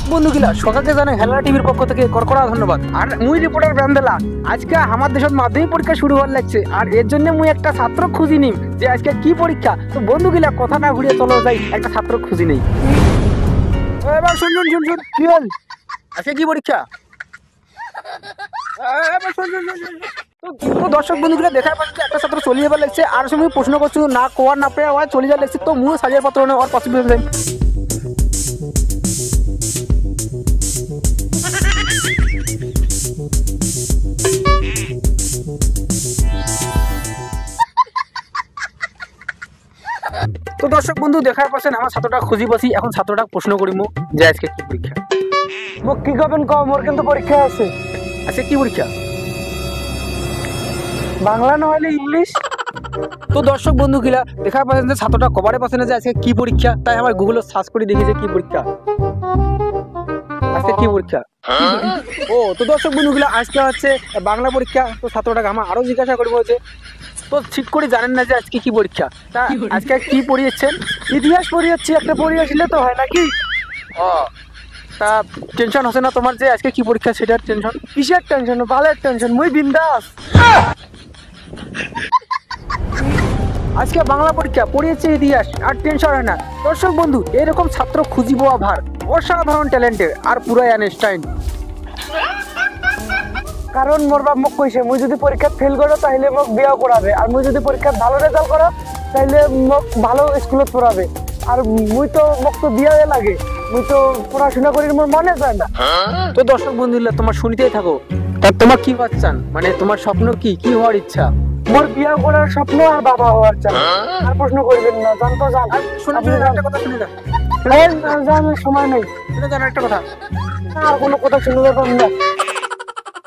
বন্ধুগিলা সকালকে জানে হেলা টিভির পক্ষ থেকে করকরা ধন্যবাদ। আর মুই রিপোর্টার ব্যান্ডেলা আজকে আমার দেশের মাধ্যমিক পরীক্ষা শুরু হওয়ার লাগছে, আর এর জন্য মুই একটা ছাত্র খুঁজি নিম যে আজকে কি পরীক্ষা। তো বন্ধুগিলা কথা না ঘুরিয়ে চলো যাই একটা ছাত্র খুঁজি নেই। এবার শুন শুন শুন শুন কি হল, আজকে কি পরীক্ষা? এবার শুন শুন শুন শুন। তো দর্শক বন্ধুগুলো দেখা পাচ্ছে একটা ছাত্র চলে যাবার লাগছে, আর সময় প্রশ্ন করছো না কোয়ার না পেয়ে আবার চলে যাওয়ার লাগছে। তো মুই সাজার পত্র আর পাশে যাই। তো দর্শক বন্ধু দেখার পাচ্ছেন আমার ছাত্রটা খুঁজি পাচ্ছি। এখন ছাত্রটা প্রশ্ন করিম যে আজকে কি পরীক্ষা। মোক কি করবেন কম, মোর কিন্তু পরীক্ষা আছে। আজকে কি পরীক্ষা? বাংলা নহলে ইংলিশ। তো দর্শক বন্ধু গিলা দেখা পাচ্ছেন যে ছাত্রটা কবারে পাচ্ছে না যে আজকে কি পরীক্ষা। তাই আমার গুগলে সার্চ করে দেখেছে কি পরীক্ষা, আজকে কি পরীক্ষা। ও তো দর্শক বন্ধু গিলা আজকে হচ্ছে বাংলা পরীক্ষা। তো ছাত্রটাকে আমার আরো জিজ্ঞাসা করবো যে তো ঠিক করে জানেন না যে আজকে কি পরীক্ষা, তা আজকে কি পড়িয়েছেন? ইতিহাস পড়িয়েছি, একটা পড়ে আসলে তো হয় নাকি? ও তা টেনশন হচ্ছে না তোমার যে আজকে কি পরীক্ষা সেটার টেনশন? কিসের টেনশন? ভালের টেনশন, মুই বিন্দাস। আজকে বাংলা পরীক্ষা পড়িয়েছে ইতিহাস আর টেনশন হয় না। দর্শক বন্ধু এরকম ছাত্র খুঁজিব আভার, অসাধারণ ট্যালেন্টের আর পুরো আইনস্টাইন। কারণ মোর বাপ মোক কইছে মুই যদি পরীক্ষা ফেল করো তাহলে মোক বিয়া করাবে, আর মুই যদি পরীক্ষা ভালো রেজাল্ট করো তাহলে মোক ভালো স্কুলত পড়াবে। আর মুই তো মোক তো বিয়া লাগে, মুই তো পড়াশোনা করি, মোর মনে যায় না। তো দর্শক বন্ধুরা তোমার শুনতেই থাকো, তা তোমার কি বাচ্চান মানে তোমার স্বপ্ন কি কি হওয়ার ইচ্ছা? মোর বিয়া করার স্বপ্ন আর বাবা হওয়ার চাই। আর প্রশ্ন করবেন না, জান তো জান। শুনে একটা কথা শুনে যান, জানার সময় নেই, শুনে যান একটা কথা। আর কোনো কথা শুনে যাবেন না।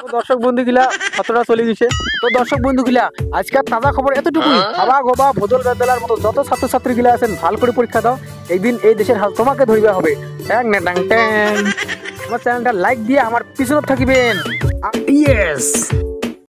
তো দর্শক বন্ধু গিলা ছাত্ররা চলে গেছে। তো দর্শক বন্ধু গিলা আজকে তাজা খবর এতটুকুই। হাবা গোবা ভোদল বেদলার মতো যত ছাত্রছাত্রী গিলা আছেন ভালো করে পরীক্ষা দাও, একদিন এই দেশের হাল তোমাকে ধরিবে হবে। ট্যাং না ট্যাং ট্যাং। আমার চ্যানেলটা লাইক দিয়ে আমার পিছনে থাকিবেন। ইয়েস।